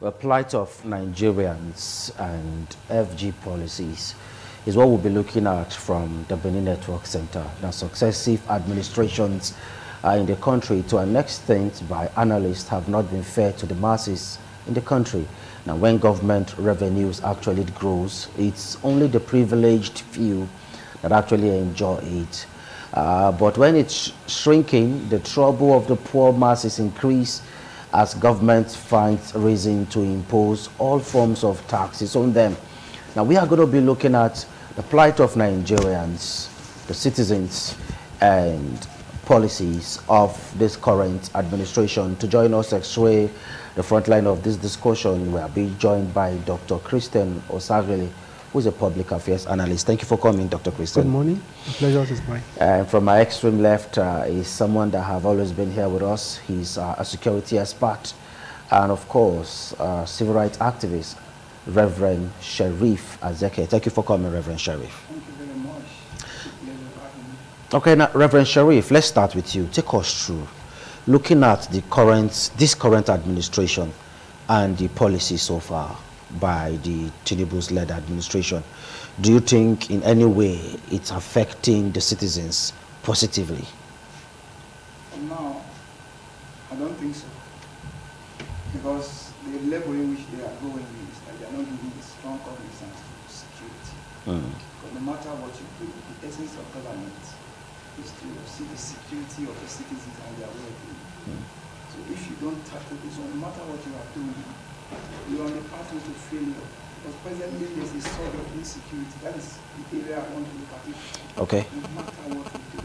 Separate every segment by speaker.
Speaker 1: The plight of Nigerians and FG policies is what we'll be looking at from the Benin Network Center. Now, successive administrations in the country, to an extent by analysts, have not been fair to the masses in the country. Now, when government revenues actually grows, it's only the privileged few that actually enjoy it. But when it's shrinking, the trouble of the poor masses increase as government finds reason to impose all forms of taxes on them. Now, we are going to be looking at the plight of Nigerians, the citizens, and policies of this current administration. To join us x-ray the front line of this discussion, we are being joined by Dr. Christian Osagili, who is a public affairs analyst. Thank you for coming, Dr. Christian.
Speaker 2: Good morning. The pleasure is mine.
Speaker 1: And from my extreme left is someone that have always been here with us. He's a security expert and, of course, civil rights activist, Reverend Sheriff Azeke. Thank you for coming, Reverend Sheriff.
Speaker 3: Thank you very much.
Speaker 1: Okay, now, Reverend Sheriff, let's start with you. Take us through looking at the this current administration and the policy so far by the Tinubu's led administration. Do you think in any way it's affecting the citizens positively?
Speaker 3: For now, I don't think so. Because the level in which they are going is that they are not giving strong cognizance to security. Because no matter what you do, the essence of government is to see the security of the citizens and their well-being. So if you don't tackle this one, no matter what you are doing, you are on the pathway to failure. Because presently there's a sort of insecurity. That is the area I want to look at it.
Speaker 1: Okay.
Speaker 3: No matter what we do,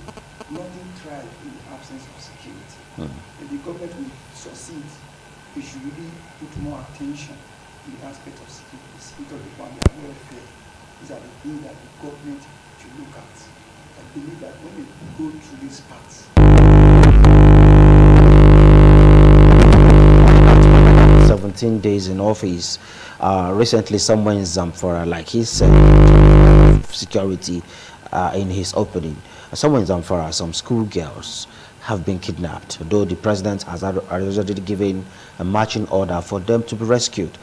Speaker 3: nothing thrives in the absence of security. If the government will succeed, we should really put more attention in the aspect of security, the security of the people and their welfare. These are the things that the government should look at. I believe that when we go through these paths,
Speaker 1: 17 days in office. Recently, someone in Zamfara, like he said, security in his opening. Someone in Zamfara, some schoolgirls have been kidnapped, though the president has already given a marching order for them to be rescued.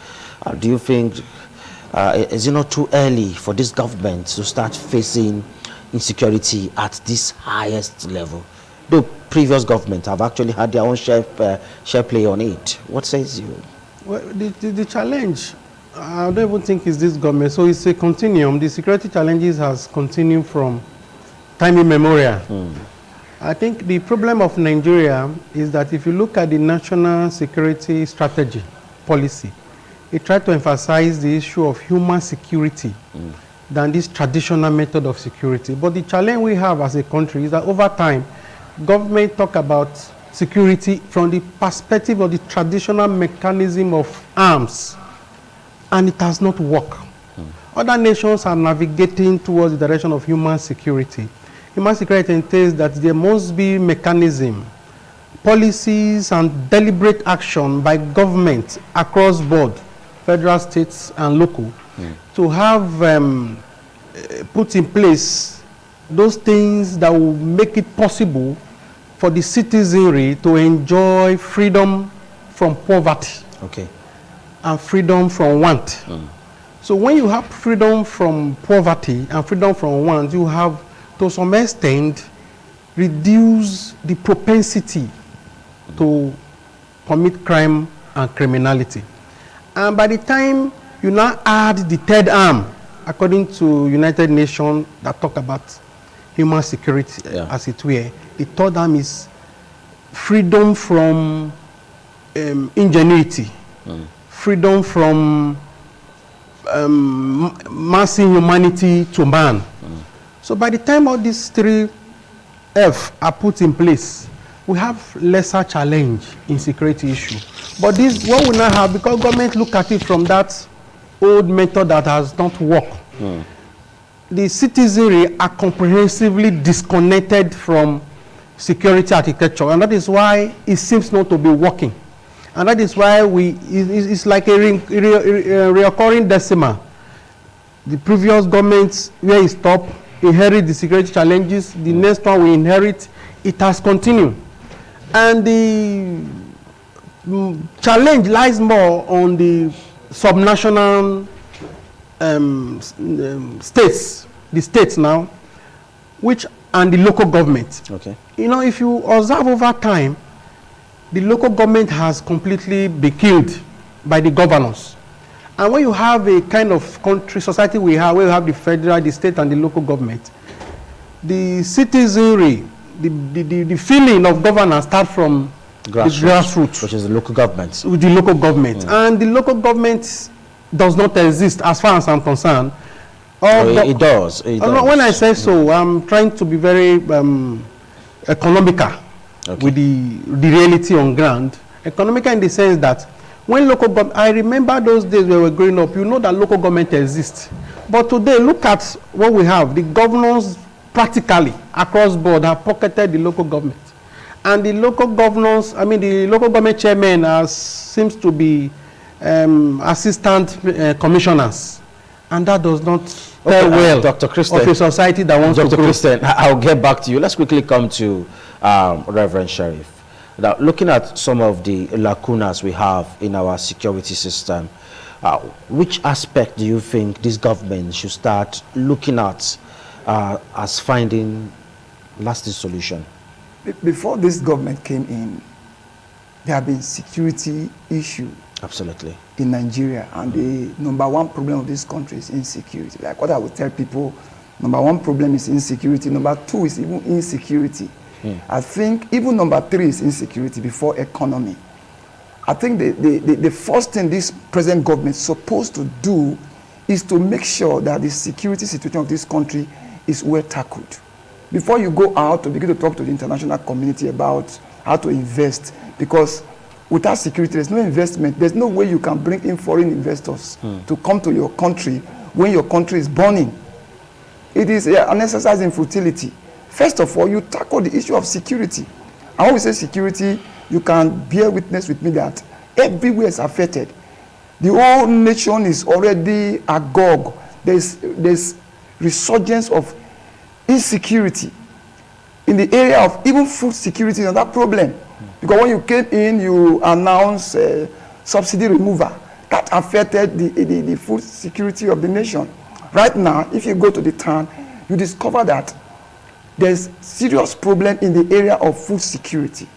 Speaker 1: Do you think, is it not too early for this government to start facing insecurity at this highest level? Though previous governments have actually had their own share play on it. What says you?
Speaker 2: Well, the challenge, I don't even think it's this government, so it's a continuum. The security challenges has continued from time immemorial. I think the problem of Nigeria is that if you look at the national security strategy policy, it tried to emphasize the issue of human security than this traditional method of security. But the challenge we have as a country is that over time, government talk about security from the perspective of the traditional mechanism of arms, and it has not worked. Other nations are navigating towards the direction of human security. Human security entails that there must be mechanism, policies, and deliberate action by government across board, federal, states, and local, to have put in place those things that will make it possible for the citizenry to enjoy freedom from poverty, and freedom from want. So when you have freedom from poverty and freedom from want, you have, to some extent, reduce the propensity to commit crime and criminality. And by the time you now add the third arm, according to United Nations that talk about human security, as it were, the third arm is freedom from ingenuity, freedom from massing humanity to man. So by the time all these three F are put in place, we have lesser challenge in security issue. But this, what we now have, because government look at it from that old method that has not worked, the citizenry are comprehensively disconnected from security architecture, and that is why it seems not to be working. And that is why it's like a recurring decimal. The previous governments, where it stopped, inherit the security challenges. The next one we inherit, it has continued. And the challenge lies more on the subnational states, the states now, and the local government.
Speaker 1: Okay.
Speaker 2: You know, if you observe over time, the local government has completely been killed by the governors. And when you have a kind of country, society we have, where you have the federal, the state, and the local government, the citizenry, the feeling of governance start from the grassroots,
Speaker 1: which is the local government.
Speaker 2: With the local government. And the local government does not exist, as far as I'm concerned.
Speaker 1: It does.
Speaker 2: When I say so, I'm trying to be very economical with the reality on ground. Economical in the sense that when local government, I remember those days when we were growing up, you know that local government exists. But today, look at what we have. The governors practically across board have pocketed the local government. And the local governors, the local government chairman seems to be assistant commissioners. And that does not tell well
Speaker 1: Dr. Christian,
Speaker 2: of a society that wants to grow.
Speaker 1: Dr. Christian, I'll get back to you. Let's quickly come to Reverend Sheriff. Now, looking at some of the lacunas we have in our security system, which aspect do you think this government should start looking at as finding lasting solution?
Speaker 3: Before this government came in, there have been security issues.
Speaker 1: Absolutely.
Speaker 3: In Nigeria, and the number one problem of this country is insecurity. Like what I would tell people, number one problem is insecurity. Number two is even insecurity. I think even number three is insecurity before economy. I think the first thing this present government is supposed to do is to make sure that the security situation of this country is well tackled. Before you go out to begin to talk to the international community about how to invest, because without security, there's no investment. There's no way you can bring in foreign investors to come to your country when your country is burning. It is an exercise in futility. First of all, you tackle the issue of security. And when we say security, you can bear witness with me that everywhere is affected. The whole nation is already agog. There's resurgence of insecurity. In the area of even food security, is another problem. Because when you came in, you announced subsidy removal. That affected the food security of the nation. Right now, if you go to the town, you discover that there's serious problem in the area of food security.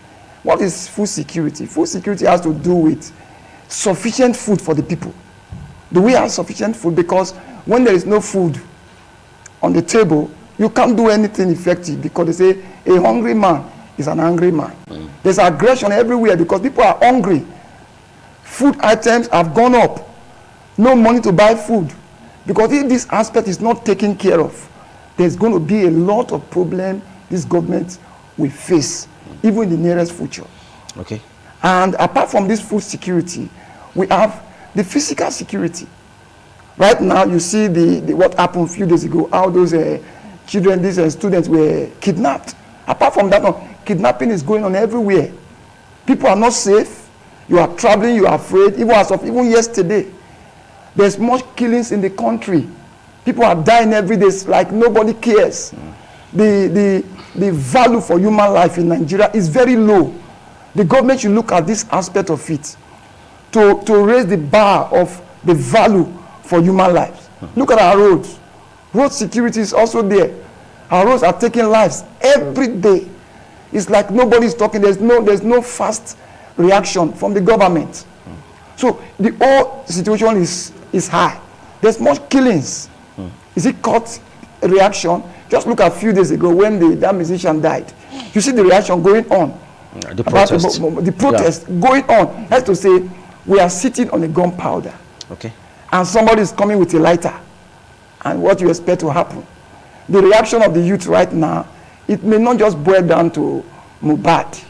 Speaker 3: What is food security? Food security has to do with sufficient food for the people. Do we have sufficient food? Because when there is no food on the table, you can't do anything effective, because they say a hungry man is an angry man. There's aggression everywhere because people are hungry. Food items have gone up. No money to buy food. Because if this aspect is not taken care of, there's going to be a lot of problem this government will face, even in the nearest future.
Speaker 1: Okay.
Speaker 3: And apart from this food security, we have the physical security. Right now, you see what happened a few days ago, how those children, these students were kidnapped. Apart from that, kidnapping is going on everywhere. People are not safe. You are traveling, you are afraid. Even as of yesterday, there's much killings in the country. People are dying every day. It's like nobody cares. The value for human life in Nigeria is very low. The government should look at this aspect of it to raise the bar of the value for human lives. Look at our roads. Road security is also there. Our roads are taking lives every day. It's like nobody's talking. There's no fast reaction from the government. So the whole situation is high. There's much killings. Is it caught reaction? Just look at a few days ago when that musician died. You see the reaction going on.
Speaker 1: The protest.
Speaker 3: The protest going on. That's to say, we are sitting on a gunpowder.
Speaker 1: Okay.
Speaker 3: And somebody is coming with a lighter. And what you expect to happen? The reaction of the youth right now, it may not just boil down to Mubad.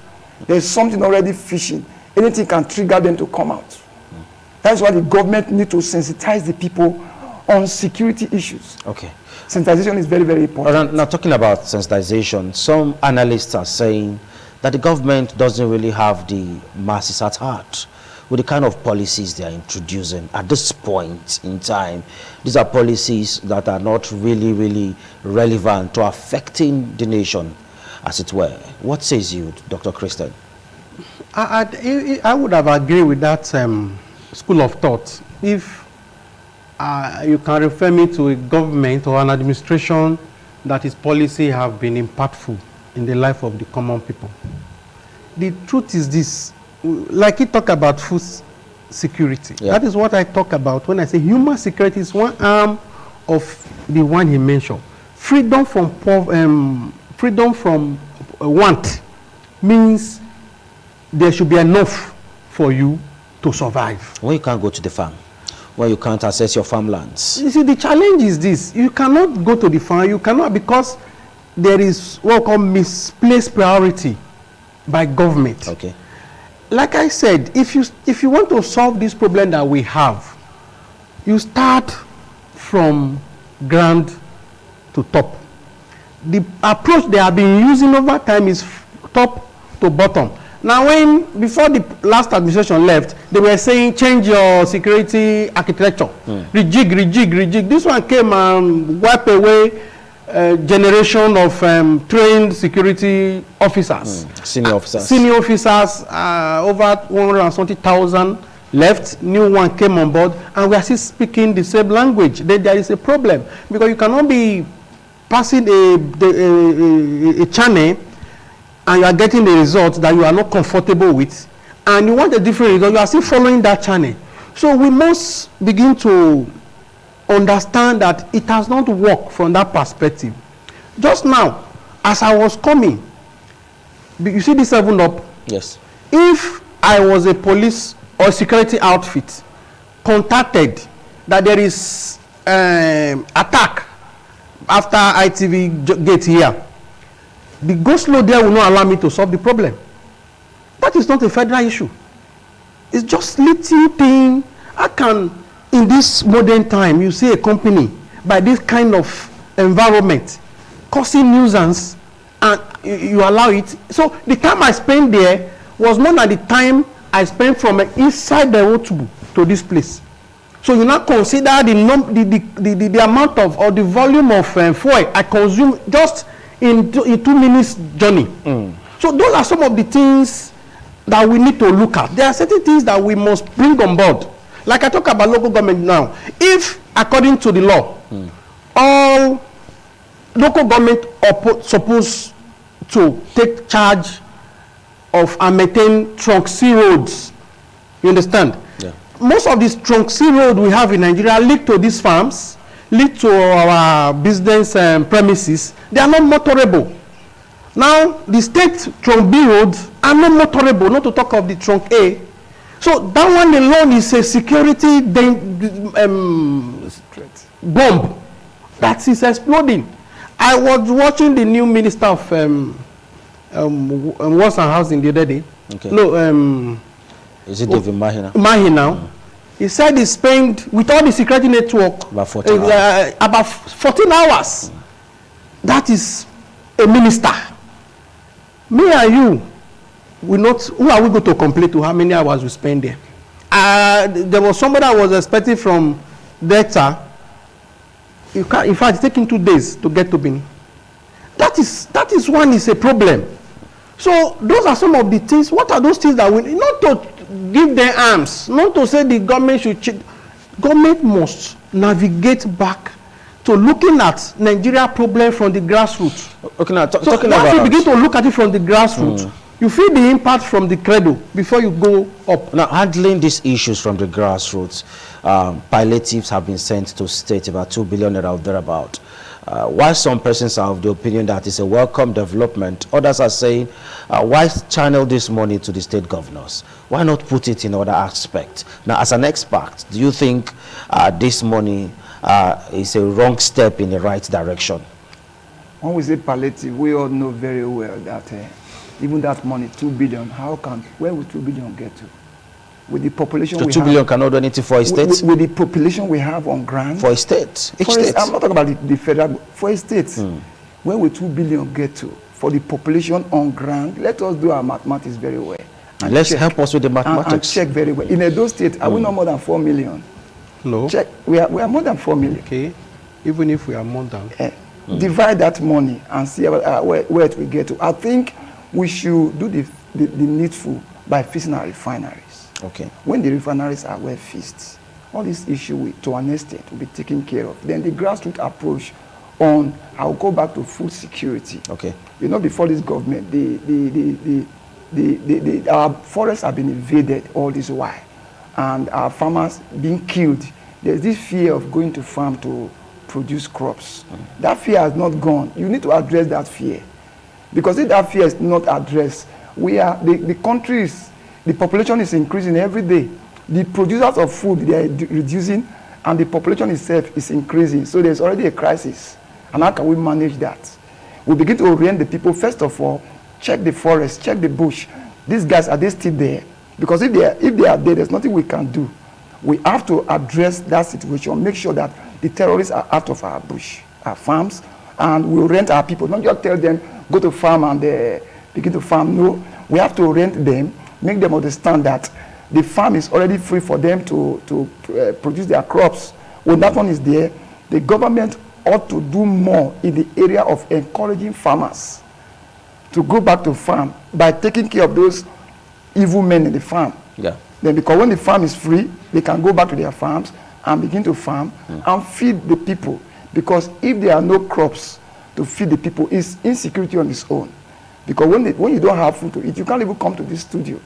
Speaker 3: There's something already fishing. Anything can trigger them to come out. That's why the government needs to sensitize the people on security issues. Okay. Sensitization is very, very important.
Speaker 1: Now, talking about sensitization, some analysts are saying that the government doesn't really have the masses at heart with the kind of policies they are introducing at this point in time. These are policies that are not really, really relevant to affecting the nation, as it were. What says you, Dr. Christian?
Speaker 2: I would have agreed with that school of thought if you can refer me to a government or an administration that its policy have been impactful in the life of the common people. The truth is this, like you talk about food security. Yeah. That is what I talk about when I say human security is one arm of the one he mentioned. Freedom from want means there should be enough for you to survive.
Speaker 1: When you can't go to the farm, when you can't access your farmlands.
Speaker 2: You see, the challenge is this. You cannot go to the farm, you cannot, because there is what we call misplaced priority by government.
Speaker 1: Okay.
Speaker 2: Like I said, if you want to solve this problem that we have, you start from ground to top. The approach they have been using over time is top to bottom. Now, before the last administration left, they were saying change your security architecture, rejig. This one came and wiped away a generation of trained security officers.
Speaker 1: Senior officers.
Speaker 2: Senior officers, over 120,000 left, new one came on board, and we are still speaking the same language. Then there is a problem, because you cannot be passing a channel and you are getting the results that you are not comfortable with, and you want a different result, you are still following that channel. So we must begin to understand that it has not worked from that perspective. Just now, as I was coming, you see this 7-Up?
Speaker 1: Yes.
Speaker 2: If I was a police or security outfit contacted that there is attack after ITV gate here, the go-slow there will not allow me to solve the problem. That is not a federal issue. It's just little thing. I can, in this modern time, you see a company by this kind of environment causing nuisance, and you allow it. So the time I spent there was more than the time I spent from inside the road to this place. So you now consider the amount of, or the volume of fuel I consume just in 2 minutes journey. So those are some of the things that we need to look at. There are certain things that we must bring on board. Like I talk about local government now. If, according to the law, all local government are supposed to take charge of and maintain trunk C roads, you understand?
Speaker 1: Yeah.
Speaker 2: Most of these trunk C roads we have in Nigeria lead to these farms, lead to our business premises. They are not motorable. Now, the state trunk B roads are not motorable, not to talk of the trunk A. So that one alone is a security bomb that is exploding. I was watching the new minister of Works and Housing the other day.
Speaker 1: Okay.
Speaker 2: No,
Speaker 1: is it David Mahina?
Speaker 2: Mahina. He said he spent, with all the security network,
Speaker 1: about 14 hours.
Speaker 2: About 14 hours. That is a minister. Me and you, who are we going to complain to how many hours we spend there? There was somebody I was expecting from Delta. In fact, it's taking 2 days to get to Benin. That is one is a problem. So those are some of the things. What are those things that we, not to give them arms, not to say the government should change. Government must navigate back to looking at Nigeria problem from the grassroots. Okay, now talking about, once you begin to look at it from the grassroots, you feel the impact from the cradle before you go up.
Speaker 1: Now, handling these issues from the grassroots, palliatives have been sent to state, about 2 billion or thereabout. While some persons are of the opinion that it's a welcome development, others are saying, why channel this money to the state governors? Why not put it in other aspects? Now, as an expert, do you think this money is a wrong step in the right direction?
Speaker 3: When we say palliative, we all know very well that even that money, 2 billion, where will 2 billion get to? With the population we have.
Speaker 1: 2 billion cannot do anything for a state?
Speaker 3: With the population we have on ground.
Speaker 1: For a state? Each state?
Speaker 3: I'm not talking about the federal, for a state. Where will 2 billion get to? For the population on ground, let us do our mathematics very well.
Speaker 1: And let's help us with the mathematics.
Speaker 3: And check very well. In Edo State, are we not more than 4 million?
Speaker 2: No.
Speaker 3: Check. We are more than 4 million.
Speaker 2: Okay. Even if we are more than.
Speaker 3: Divide that money and see where it will get to. I think we should do the needful by fixing our refineries.
Speaker 1: Okay.
Speaker 3: When the refineries are well fixed, all this issue will, to an extent, will be taken care of. Then the grassroots approach on, I'll go back to food security.
Speaker 1: Okay.
Speaker 3: You know, before this government, our forests have been invaded all this while, and our farmers being killed. There's this fear of going to farm to produce crops. That fear has not gone. You need to address that fear, because if that fear is not addressed, the countries, the population is increasing every day. The producers of food, they are reducing, and the population itself is increasing. So there's already a crisis. And how can we manage that? We begin to orient the people. First of all, check the forest, check the bush. These guys, are they still there? Because if they are there, there's nothing we can do. We have to address that situation, make sure that the terrorists are out of our bush, our farms, and we orient our people. Not just tell them, go to farm and begin to farm. No, we have to orient them, make them understand that the farm is already free for them to produce their crops. When that one is there, the government ought to do more in the area of encouraging farmers to go back to farm by taking care of those evil men in the farm.
Speaker 1: Yeah.
Speaker 3: Then, because when the farm is free, they can go back to their farms and begin to farm and feed the people. Because if there are no crops to feed the people, it's insecurity on its own. Because when you don't have food to eat, you can't even come to this studio.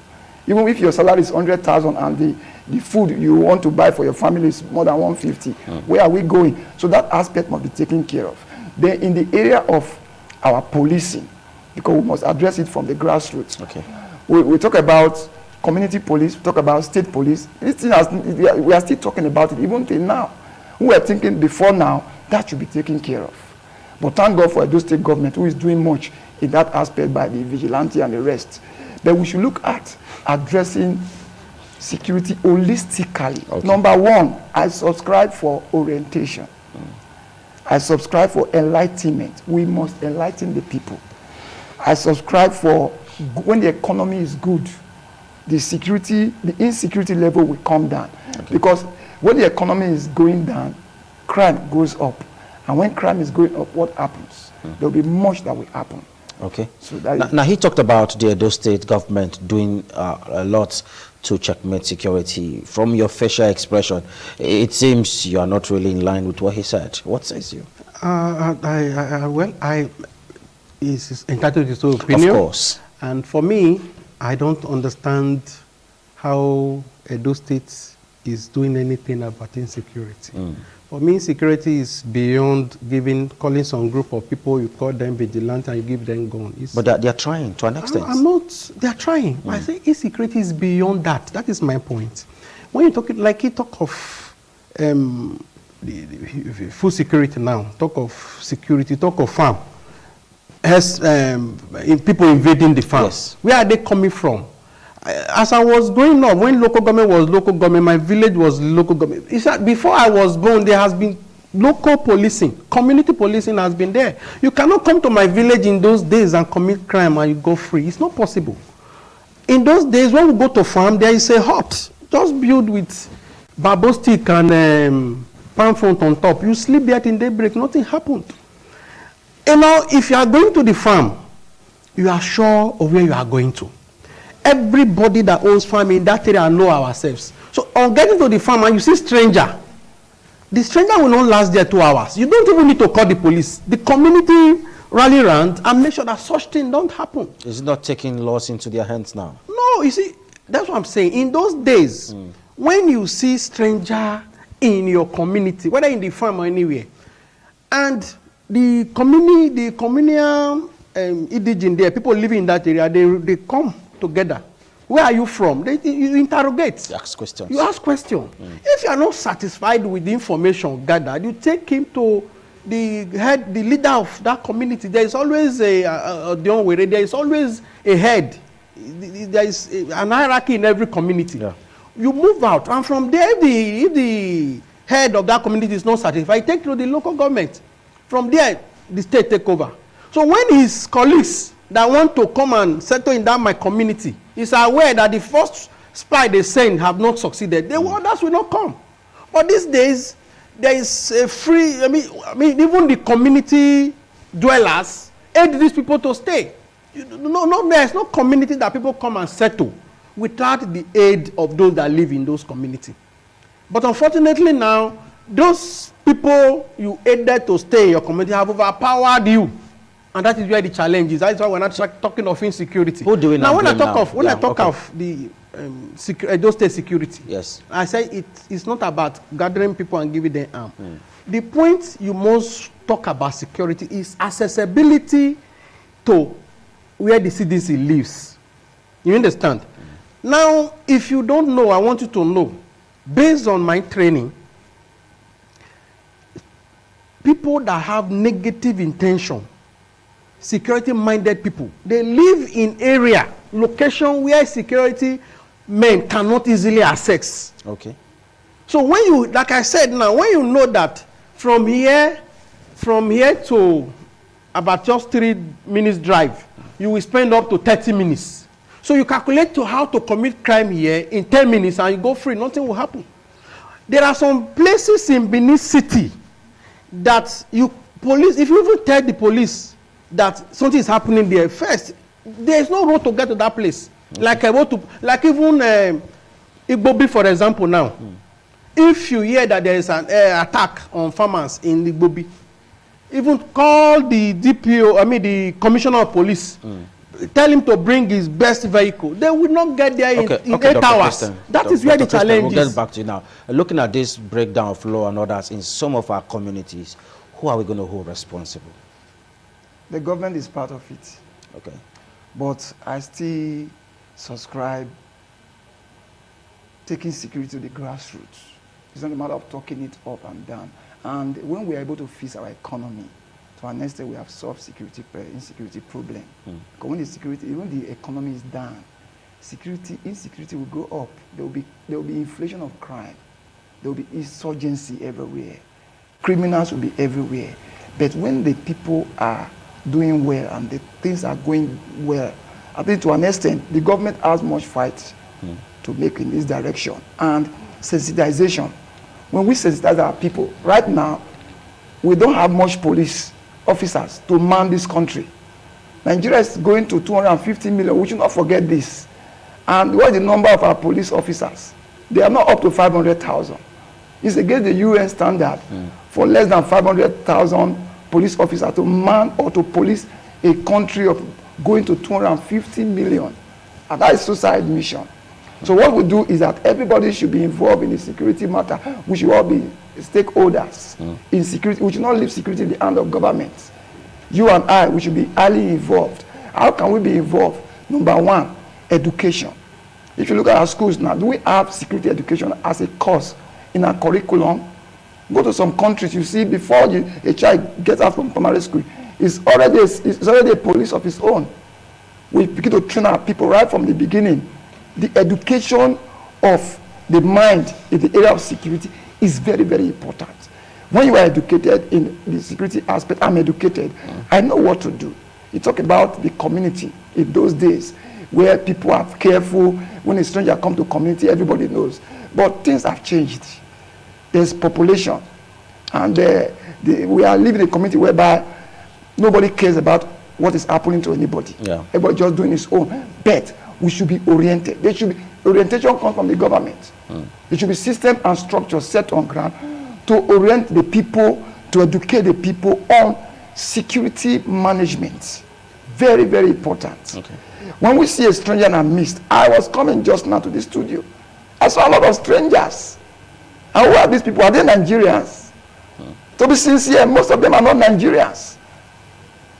Speaker 3: Even if your salary is 100,000 and the food you want to buy for your family is more than 150, where are we going? So that aspect must be taken care of. Then in the area of our policing, because we must address it from the grassroots.
Speaker 1: Okay.
Speaker 3: We talk about community police, we talk about state police. This thing we are still talking about it even till now. We were thinking before now, that should be taken care of. But thank God for Edo State government who is doing much in that aspect by the vigilante and the rest. But we should look at addressing security holistically.
Speaker 1: Okay.
Speaker 3: Number one, I subscribe for orientation. I subscribe for enlightenment. We must enlighten the people. I subscribe for when the economy is good, the insecurity level will come down. Okay. Because when the economy is going down, crime goes up. And when crime is going up, what happens? There will be much that will happen.
Speaker 1: Okay.
Speaker 3: So
Speaker 1: now he talked about the Edo State government doing a lot to checkmate security. From your facial expression, it seems you are not really in line with what he said. What says you?
Speaker 2: Is entitled to his own opinion.
Speaker 1: Of course.
Speaker 2: And for me, I don't understand how Edo State is doing anything about insecurity. For me, insecurity is beyond calling some group of people, you call them vigilant and you give them gun.
Speaker 1: But they are trying to an extent.
Speaker 2: They are trying. I say insecurity is beyond that. That is my point. When you talk, like he talk of the food security now, talk of security, talk of farm, people invading the farm.
Speaker 1: Yes.
Speaker 2: Where are they coming from? As I was growing up, when local government was local government, my village was local government. Before I was born, there has been local policing, community policing has been there. You cannot come to my village in those days and commit crime and you go free. It's not possible. In those days, when we go to farm, there is a hut, just built with bamboo stick and palm front on top. You sleep there till daybreak, nothing happened. You know, if you are going to the farm, you are sure of where you are going to. Everybody that owns farm in that area know ourselves. So on getting to the farm and you see stranger, the stranger will not last there 2 hours. You don't even need to call the police. The community rally around and make sure that such things don't happen.
Speaker 1: Is it not taking laws into their hands now?
Speaker 2: No, you see, that's what I'm saying. In those days, when you see stranger in your community, whether in the farm or anywhere, and the communal indigene there, people living in that area, they come together. Where are you from? You interrogate.
Speaker 1: You ask questions.
Speaker 2: You ask questions. If you are not satisfied with the information gathered, you take him to the leader of that community. There is always there is always a head. There is an hierarchy in every community. Yeah. You move out, and from there, if the head of that community is not satisfied, take to the local government. From there, the state take over. So when his colleagues that want to come and settle in that my community is aware that the first spy they send have not succeeded, the others will not come. But these days, there is a free, I mean, even the community dwellers aid these people to stay. There is no community that people come and settle without the aid of those that live in those communities. But unfortunately now, those people you aided to stay in your community have overpowered you. And that is where the challenge is. That is why we're not talking of insecurity.
Speaker 1: Who do we
Speaker 2: now, when I talk
Speaker 1: now?
Speaker 2: of the those state security,
Speaker 1: yes,
Speaker 2: I say it's not about gathering people and giving them arm. The point you must talk about security is accessibility to where the CDC lives. You understand? Now, if you don't know, I want you to know, based on my training, people that have negative intention, security-minded people, they live in area, location where security men cannot easily access.
Speaker 1: Okay.
Speaker 2: So when you, like I said now, when you know that from here to about just 3 minutes drive, you will spend up to 30 minutes. So you calculate to how to commit crime here in 10 minutes and you go free, nothing will happen. There are some places in Benin City that police, if you even tell the police that something is happening there, first, there is no road to get to that place. Okay. Like even Igbobi, for example, now. If you hear that there is an attack on farmers in Igbobi, even call the DPO, the commissioner of police. Tell him to bring his best vehicle. They will not get there in 8 hours. That is where the challenge is.
Speaker 1: We'll get back to you now. Looking at this breakdown of law and orders in some of our communities, who are we going to hold responsible?
Speaker 3: The government is part of it.
Speaker 1: Okay.
Speaker 3: But I still subscribe taking security to the grassroots. It's not a matter of talking it up and down. And when we are able to fix our economy, to an extent we have solved insecurity problem. Because when the security, even the economy is down, insecurity will go up. There will be inflation of crime. There will be insurgency everywhere. Criminals will be everywhere. But when the people are doing well and the things are going well, I think to an extent the government has much fight to make in this direction. And sensitization. When we sensitize our people, right now, we don't have much police officers to man this country. Nigeria is going to 250 million. We should not forget this. And what is the number of our police officers? They are not up to 500,000. It's against the UN standard for less than 500,000 police officers to man or to police a country of going to 250 million. And that is suicide mission. So what we do is that everybody should be involved in the security matter. We should all be stakeholders in security. We should not leave security in the hand of government. You and I, we should be highly involved. How can we be involved? Number one, education. If you look at our schools now, do we have security education as a course in our curriculum? Go to some countries, you see, before a child gets out from primary school, it's already a police of his own. We begin to train our people right from the beginning. The education of the mind in the area of security is very, very important. When you are educated in the security aspect, I'm educated, I know what to do. You talk about the community in those days where people are careful. When a stranger comes to community, everybody knows. But things have changed. There's population. And we are living in a community whereby nobody cares about what is happening to anybody. Yeah. Everybody just doing his own. But we should be oriented. There should be orientation comes from the government. There should be system and structure set on ground to orient the people, to educate the people on security management. Very, very important. Okay. When we see a stranger in our midst, I was coming just now to the studio. I saw a lot of strangers. And who are these people? Are they Nigerians? To be sincere, most of them are not Nigerians.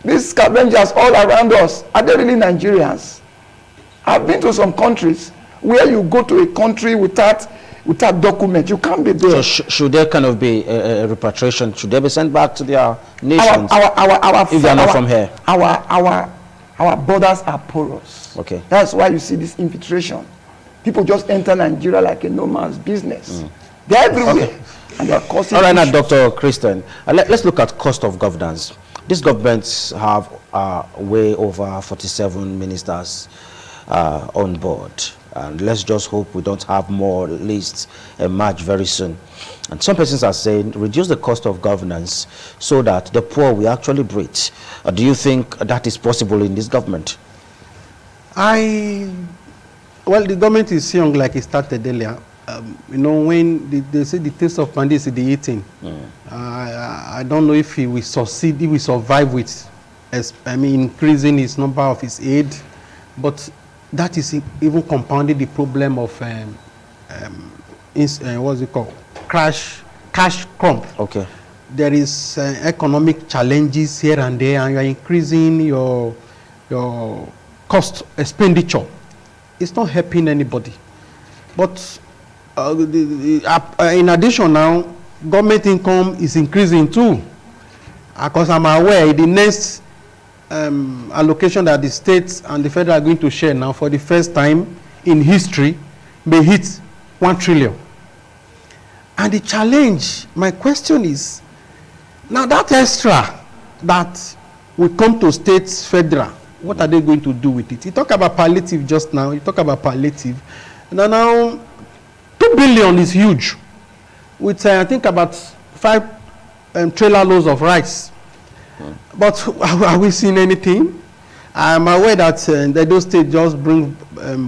Speaker 3: These scavengers all around us, are they really Nigerians? I've been to some countries where you go to a country without documents. You can't be there.
Speaker 1: So should there kind of be a repatriation? Should they be sent back to their nations if they are not from here?
Speaker 3: Our borders are porous. Okay. That's why you see this infiltration. People just enter Nigeria like a no man's business. They're everywhere. Okay. And they're causing
Speaker 1: all right, now, Dr. Christian, let's look at cost of governance. These governments have way over 47 ministers on board. And let's just hope we don't have more lists emerge very soon. And some persons are saying reduce the cost of governance so that the poor will actually breathe. Do you think that is possible in this government?
Speaker 2: I Well, the government is young, like it started earlier. You know, when they say the taste of money is the eating. I don't know if he will succeed, if he will survive with, increasing his number of his aid, but that is even compounding the problem of what's it called? Cash crump.
Speaker 1: Okay.
Speaker 2: There is economic challenges here and there, and you are increasing your cost expenditure. It's not helping anybody. But in addition now, government income is increasing too. Because I'm aware the next allocation that the states and the federal are going to share now for the first time in history may hit 1 trillion. And the challenge, my question is, now that extra that will come to states, federal, what are they going to do with it? You talk about palliative just now. You talk about palliative. Now 2 billion is huge. With I think about 5 trailer loads of rice. But are we seeing anything? I'm aware that those states just bring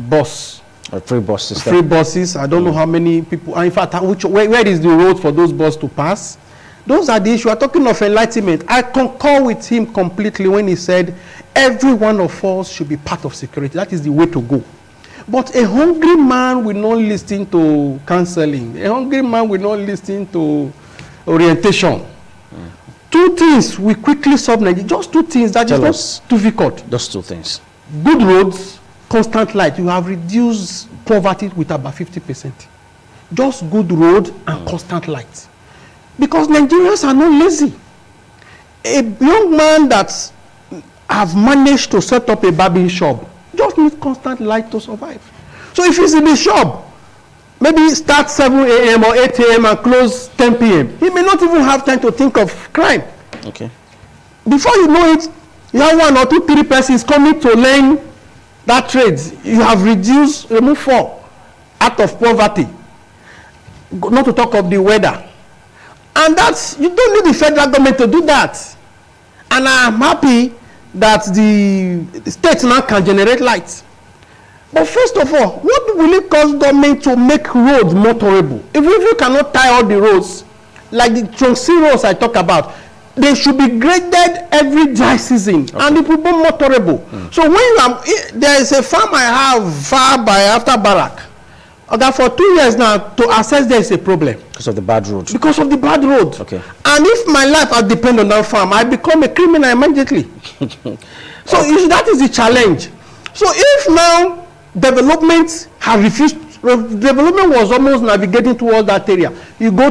Speaker 2: bus.
Speaker 1: A free bus system.
Speaker 2: Free buses. I don't know how many people. In fact, where is the road for those buses to pass? Those are the issues. We're talking of enlightenment. I concur with him completely when he said every one of us should be part of security. That is the way to go. But a hungry man will not listen to counseling. A hungry man will not listen to orientation. 2 things we quickly solve Nigeria. Just 2 things. That is not difficult.
Speaker 1: Just 2 things.
Speaker 2: Good roads, constant light. You have reduced poverty with about 50%. Just good road and constant light. Because Nigerians are not lazy. A young man that have managed to set up a barbing shop just needs constant light to survive. So if he's in the shop, maybe start 7 a.m. or 8 a.m. and close 10 p.m., he may not even have time to think of crime.
Speaker 1: Okay.
Speaker 2: Before you know it, you have 1 or 2, 3 persons coming to learn that trade. You have removed 4 out of poverty. Not to talk of the weather. And that's, you don't need the federal government to do that. And I'm happy that the states now can generate light. But first of all, what will it cost government to make roads motorable? If you cannot tie all the roads, like the trunk C roads I talk about, they should be graded every dry season, and it will be motorable. So when there is a farm I have far by after Barrack, that for 2 years now, to access there is a problem.
Speaker 1: Because of the bad road.
Speaker 2: Because of the bad road.
Speaker 1: Okay.
Speaker 2: And if my life has depended on that farm, I become a criminal immediately. So that is the challenge. So if now development has refused, development was almost navigating towards that area. You go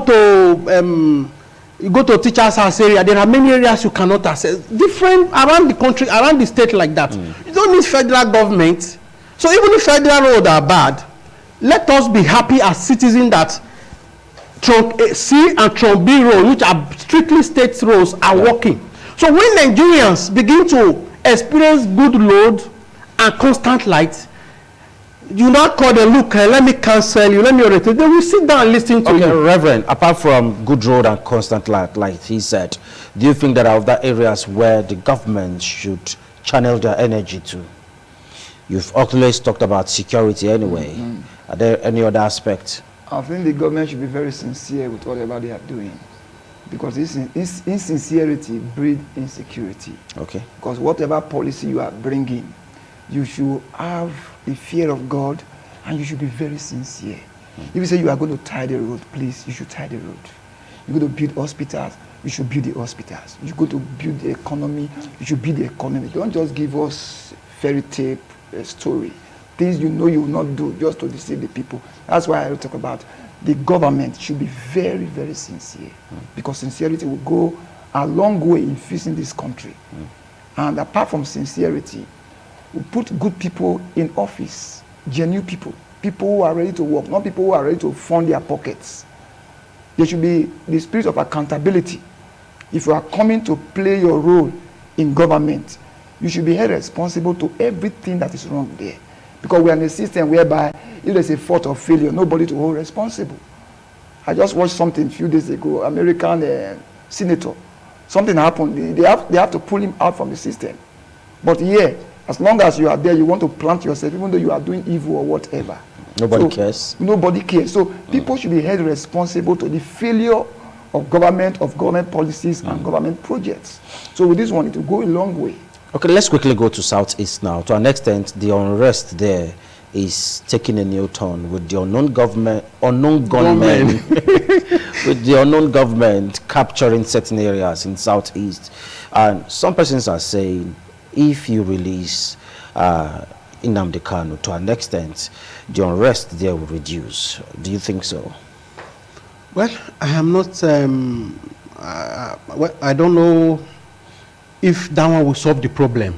Speaker 2: to teachers' house area, there are many areas you cannot access. Different around the country, around the state like that. You don't need federal government. So even if federal roads are bad, let us be happy as citizens that Trunk C and Trunk B roads, which are strictly state roads, are working. So when Nigerians begin to experience good load and constant light, you not call them, look, let me cancel you, let me orientate. They will sit down and listen to you.
Speaker 1: Reverend, apart from good road and constant light, like he said, do you think there are other areas where the government should channel their energy to? You've always talked about security anyway. Are there any other aspects?
Speaker 3: I think the government should be very sincere with whatever they are doing, because this insincerity breeds insecurity. Okay. Because whatever policy you are bringing, you should have the fear of God, and you should be very sincere. If you say you are going to tie the road, please, you should tie the road. You're going to build hospitals, you should build the hospitals. You're going to build the economy, you should build the economy. Don't just give us fairy tale story. Things you know you will not do just to deceive the people. That's why I talk about the government should be very, very sincere, because sincerity will go a long way in fixing this country. And apart from sincerity, we put good people in office, genuine people, people who are ready to work, not people who are ready to fund their pockets. There should be the spirit of accountability. If you are coming to play your role in government, you should be held responsible to everything that is wrong there. Because we are in a system whereby if there's a fault or failure, nobody to hold responsible. I just watched something a few days ago, American senator. Something happened, they have to pull him out from the system. But here, As long as you are there, you want to plant yourself, even though you are doing evil or whatever.
Speaker 1: Nobody cares.
Speaker 3: Nobody cares. So people should be held responsible to the failure of government policies and government projects. So with this one, it will go a long way.
Speaker 1: Okay, let's quickly go to Southeast now. To an extent, the unrest there is taking a new turn with the unknown gunmen with the unknown government capturing certain areas in Southeast. And some persons are saying if you release Nnamdi Kanu, to an extent, the unrest there will reduce. Do you think so?
Speaker 2: Well, I am not, I don't know if that one will solve the problem.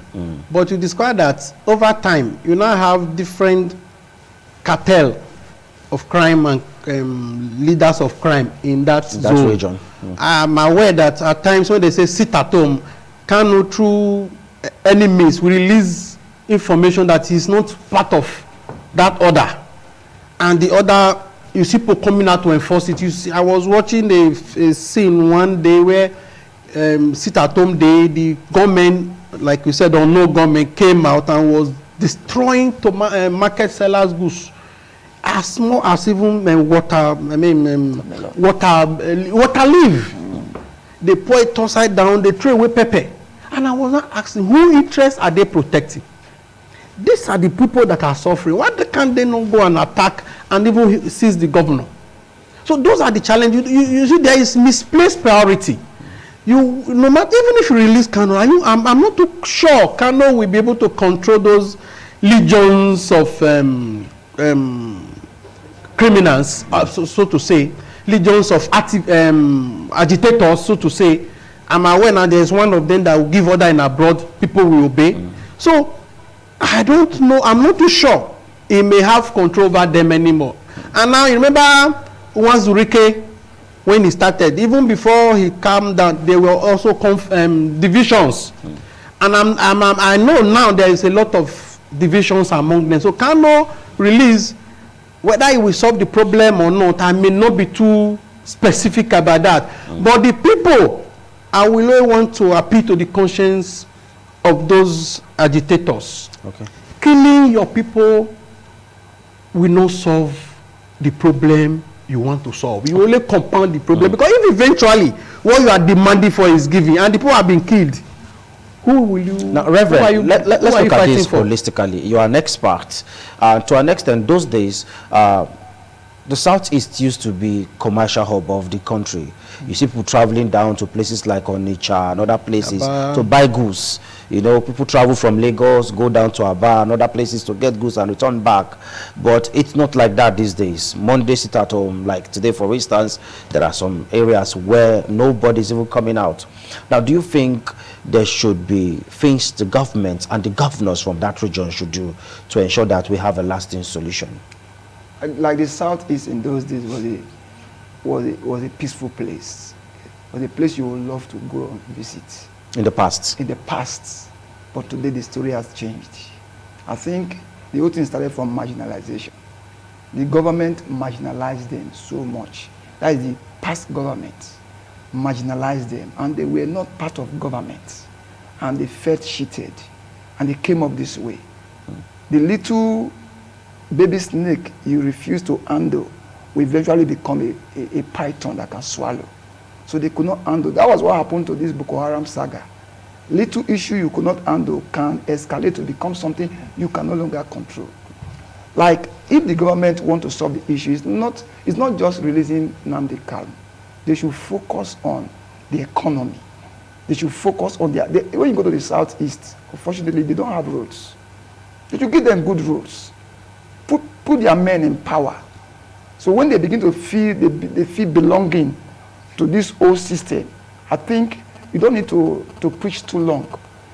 Speaker 2: But you describe that over time, you now have different cartel of crime and leaders of crime in that zone.
Speaker 1: Region.
Speaker 2: I'm aware that at times when they say sit at home, Kanu through any means will release information that is not part of that order. And the order, you see people coming out to enforce it. You see, I was watching a scene one day where sit at home day, the government, like you said, unknown government came out and was destroying market sellers' goods, as small as even water leaf. They pour it upside down, they throw away pepper. And I was not asking, who interests are they protecting? These are the people that are suffering. Why can't they not go and attack and even seize the governor? So those are the challenges. You see, there is misplaced priority. No matter, even if you release Kanu, I'm not too sure Kanu will be able to control those legions of criminals, so to say, legions of agitators, so to say. I'm aware now there's one of them that will give order in abroad, people will obey. So I don't know, I'm not too sure he may have control over them anymore. And now you remember once Zurike, when he started, even before he calmed down, there were also divisions. And I know now there is a lot of divisions among them. So Kanu release, whether it will solve the problem or not, I may not be too specific about that. But the people, I will only want to appeal to the conscience of those agitators. Okay. Killing your people will not solve the problem you want to solve. You only compound the problem. Because if eventually what you are demanding for is given and the people have been killed, who will you...
Speaker 1: Now, Reverend, let's look at this holistically. You are an expert. To an extent, those days, the Southeast used to be commercial hub of the country. You see people traveling down to places like Onitsha and other places to buy goods. You know, people travel from Lagos, go down to Aba and other places to get goods and return back. But it's not like that these days. Monday sit at home, like today, for instance, there are some areas where nobody's even coming out. Now, do you think there should be things the government and the governors from that region should do to ensure that we have a lasting solution?
Speaker 3: Like the Southeast in those days was a peaceful place. It was a place you would love to go and visit.
Speaker 1: In the past? In
Speaker 3: the past. But today the story has changed. I think the whole thing started from marginalization. The government marginalized them so much. That is the past government marginalized them, and they were not part of government. And they felt cheated. And they came up this way. The little baby snake you refuse to handle will eventually become a python that can swallow. So they could not handle. That was what happened to this Boko Haram saga. Little issue you could not handle can escalate to become something you can no longer control. Like, if the government want to solve the issue, it's not just releasing Nnamdi Kanu. They should focus on the economy. They should focus on when you go to the Southeast, unfortunately, they don't have roads. They should give them good roads. Put their men in power. So when they begin to feel, they feel belonging to this whole system, I think you don't need to preach too long.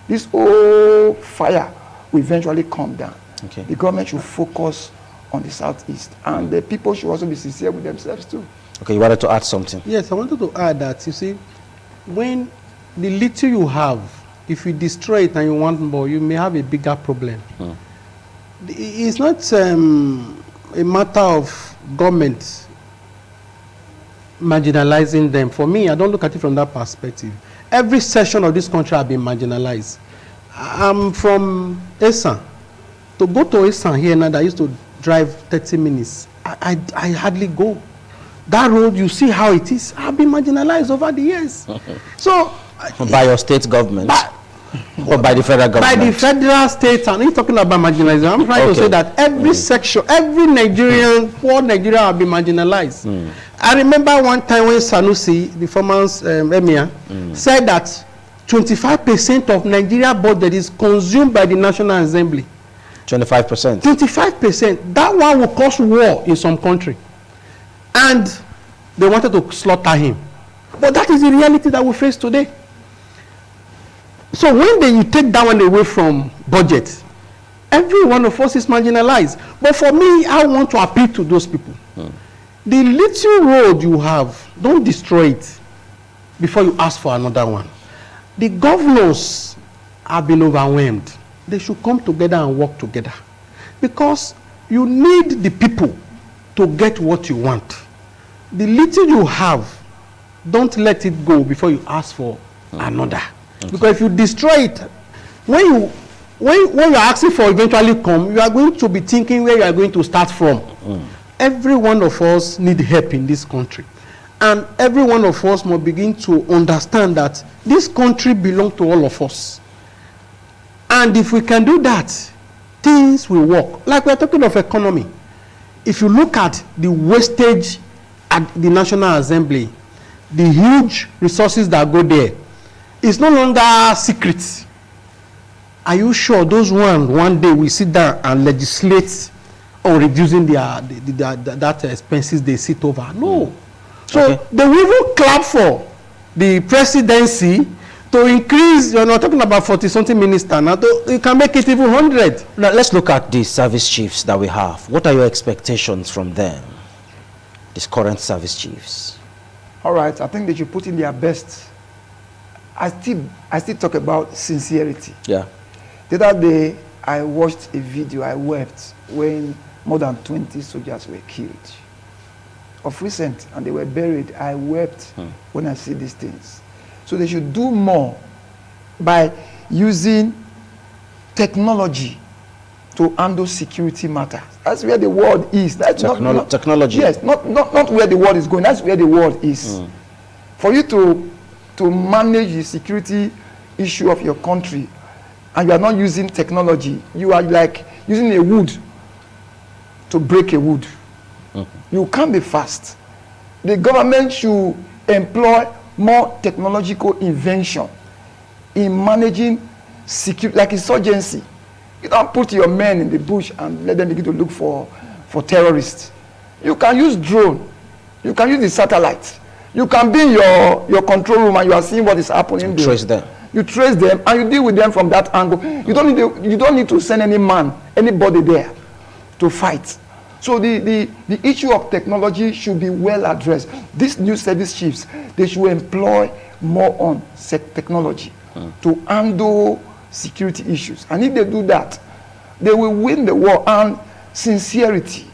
Speaker 3: This whole fire will eventually calm down. Okay. The government should focus on the Southeast, and the people should also be sincere with themselves too.
Speaker 1: Okay, you wanted to add something?
Speaker 2: Yes, I wanted to add that, you see, when the little you have, if you destroy it and you want more, you may have a bigger problem. It's not a matter of government marginalizing them. For me, I don't look at it from that perspective. Every section of this country has been marginalized. I'm from Esan. To go to Esan here now, I used to drive 30 minutes. I hardly go. That road, you see how it is. I've been marginalized over the years. So,
Speaker 1: by your state government? Or by the federal government?
Speaker 2: By the federal, state, and you're talking about marginalization. I'm trying to say that every section, every Nigerian, poor Nigeria have been marginalized. I remember one time when Sanusi, the former emir, said that 25% of Nigeria budget is consumed by the National Assembly.
Speaker 1: 25%?
Speaker 2: 25%. That one will cause war in some country. And they wanted to slaughter him. But that is the reality that we face today. So when you take that one away from budget, every one of us is marginalized. But for me, I want to appeal to those people. The little road you have, don't destroy it before you ask for another one. The governors have been overwhelmed. They should come together and work together. Because you need the people to get what you want. The little you have, don't let it go before you ask for another. Because if you destroy it, when you're asking for eventually come, you are going to be thinking where you are going to start from. Every one of us need help in this country. And every one of us must begin to understand that this country belongs to all of us. And if we can do that, things will work. Like we're talking of economy. If you look at the wastage at the National Assembly, the huge resources that go there, it's no longer secret. Are you sure those one day we sit down and legislate on reducing that expenses they sit over? No. So they will even clap for the presidency to increase, you're not talking about 40-something ministers now, you can make it even 100.
Speaker 1: Now let's look at the service chiefs that we have. What are your expectations from them, these current service chiefs?
Speaker 3: All right, I think they should put in their best. I still talk about sincerity.
Speaker 1: Yeah.
Speaker 3: The other day, I watched a video, I wept when more than 20 soldiers were killed. Of recent, and they were buried, I wept when I see these things. So they should do more by using technology to handle security matters. That's where the world is. That's not
Speaker 1: technology.
Speaker 3: Yes, not where the world is going. That's where the world is. For you to manage the security issue of your country, and you are not using technology, you are like using a wood to break a wood. You can't be fast. The government should employ more technological invention in managing security, like insurgency. You don't put your men in the bush and let them begin to look for terrorists. You can use drone. You can use the satellite. You can be in your control room and you are seeing what is happening there.
Speaker 1: Trace them.
Speaker 3: You trace them and you deal with them from that angle. You don't need to send anybody there to fight. So the issue of technology should be well addressed. These new service chiefs, they should employ more on technology to handle security issues. And if they do that, they will win the war. And sincerity,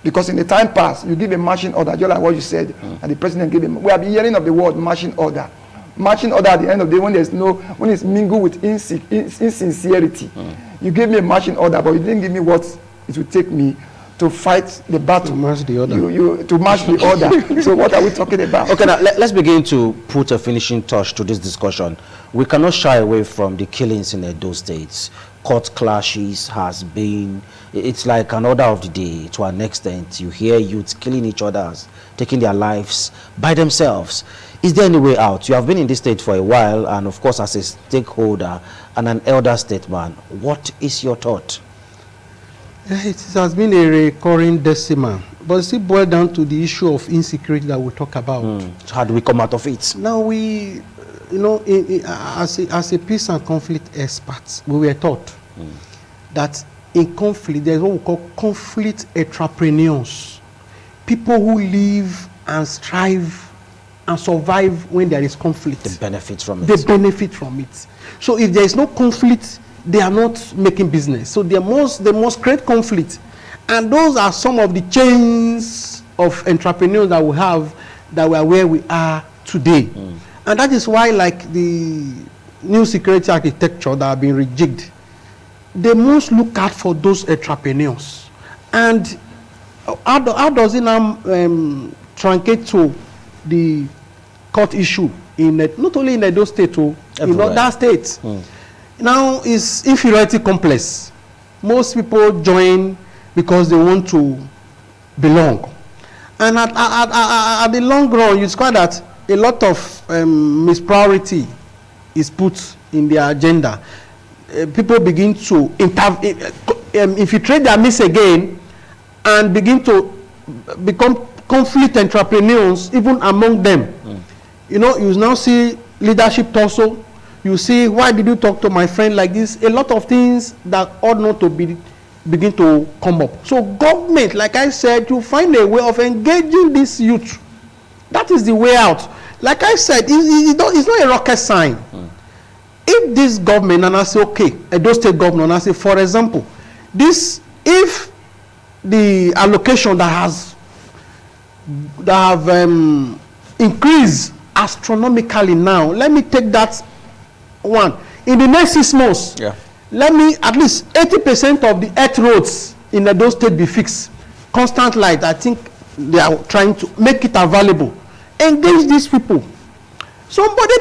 Speaker 3: because in the time past, you give a marching order, just like what you said, and the president gave him. We have been hearing of the word marching order. Marching order at the end of the day, when it's mingled with insincerity. You gave me a marching order, but you didn't give me what it would take me to fight the battle.
Speaker 2: To march the order.
Speaker 3: To march the order. So what are we talking about?
Speaker 1: Okay, now let's begin to put a finishing touch to this discussion. We cannot shy away from the killings in Edo States. Court clashes has been, it's like an order of the day to an extent. You hear youths killing each other, taking their lives by themselves. Is there any way out? You have been in this state for a while, and of course as a stakeholder and an elder statesman, what is your thought?
Speaker 2: It has been a recurring decimal, but it still boils down to the issue of insecurity that we talk about.
Speaker 1: So how do we come out of it?
Speaker 2: Now as a peace and conflict experts, we were taught that in conflict, there's what we call conflict entrepreneurs. People who live and strive and survive when there is conflict.
Speaker 1: They benefit from it.
Speaker 2: They benefit from it. So if there is no conflict, they are not making business. So they must create conflict. And those are some of the chains of entrepreneurs that we have, that we are where we are today. And that is why, like the new security architecture that have been rejigged, they must look out for those entrepreneurs. And how does it now truncate to the court issue in not only in Edo State, in other states? Now is inferiority complex. Most people join because they want to belong. And at the long run, you discover that a lot of mispriority is put in their agenda. People begin to infiltrate their midst again and begin to become conflict entrepreneurs even among them. You know, you now see leadership torso. You see, why did you talk to my friend like this? A lot of things that ought not to be begin to come up. So government, like I said, you find a way of engaging this youth. That is the way out. Like I said, it's not a rocket science. If this government, and I say, okay, Edo State government, and I say, for example, this, if the allocation that have increased astronomically now, let me take that one. In the next 6 months, let me at least 80% of the earth roads in Edo State be fixed. Constant light, I think they are trying to make it available. Engage these people. Somebody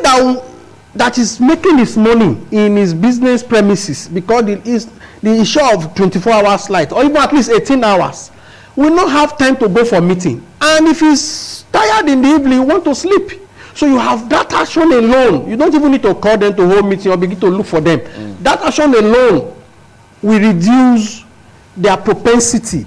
Speaker 2: that is making his money in his business premises because the issue of 24 hours light, or even at least 18 hours, will not have time to go for meeting. And if he's tired in the evening, you want to sleep. So you have that action alone. You don't even need to call them to hold meeting or begin to look for them. That action alone will reduce their propensity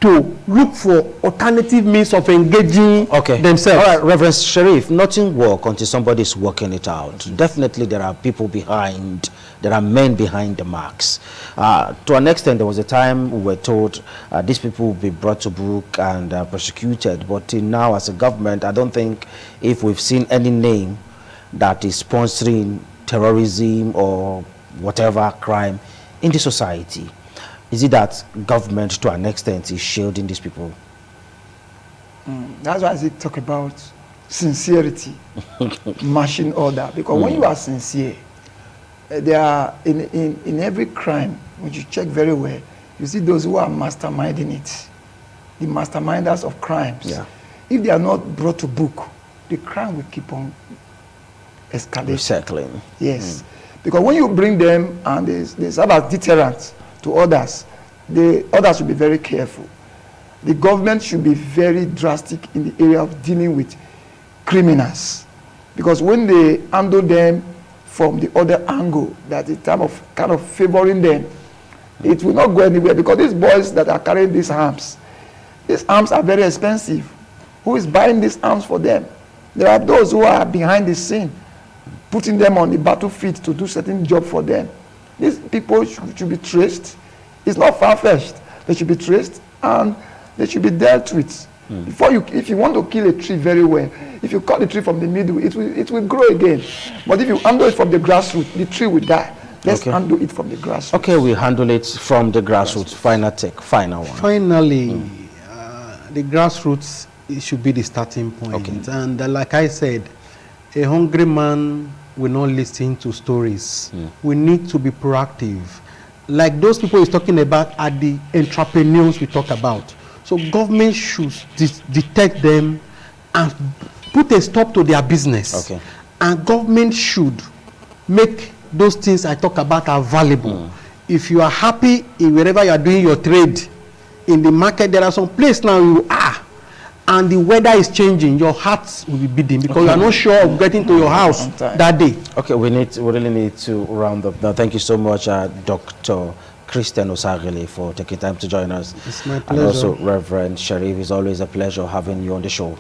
Speaker 2: to look for alternative means of engaging themselves.
Speaker 1: All right, Reverend Sheriff, nothing works until somebody is working it out. Definitely there are people behind, there are men behind the marks. To an extent, there was a time we were told these people will be brought to book and prosecuted. But till now, as a government, I don't think if we've seen any name that is sponsoring terrorism or whatever crime in the society. Is it that government, to an extent, is shielding these people?
Speaker 3: That's why I talk about sincerity, marching order. Because when you are sincere, there are in every crime, when you check very well, you see those who are masterminding it, the masterminders of crimes. If they are not brought to book, the crime will keep on escalating.
Speaker 1: Recycling.
Speaker 3: Yes. Because when you bring them and they serve as deterrents to others, the others should be very careful. The government should be very drastic in the area of dealing with criminals, because when they handle them from the other angle, that is time of kind of favoring them, it will not go anywhere. Because these boys that are carrying these arms are very expensive. Who is buying these arms for them? There are those who are behind the scene, putting them on the battlefield to do certain job for them. These people should be traced. It's not far-fetched. They should be traced and they should be dealt with. If you want to kill a tree very well, if you cut the tree from the middle, it will grow again. But if you handle it from the grassroots, the tree will die. Let's handle it from the grassroots.
Speaker 1: Okay, we handle it from the grassroots. Final one.
Speaker 2: Finally, the grassroots, it should be the starting point. And like I said, a hungry man will not listen to stories. We need to be proactive. Like those people he's talking about are the entrepreneurs we talk about. So government should detect them and put a stop to their business. And government should make those things I talk about available. If you are happy in wherever you are doing your trade, in the market, there are some places now you are, and the weather is changing, your heart will be beating because you are not sure of getting to your house that day.
Speaker 1: Okay, we really need to round up now. Thank you so much, Dr. Christian Osagele, for taking time to join us.
Speaker 2: It's my pleasure.
Speaker 1: And also Reverend Sheriff, it's always a pleasure having you on the show.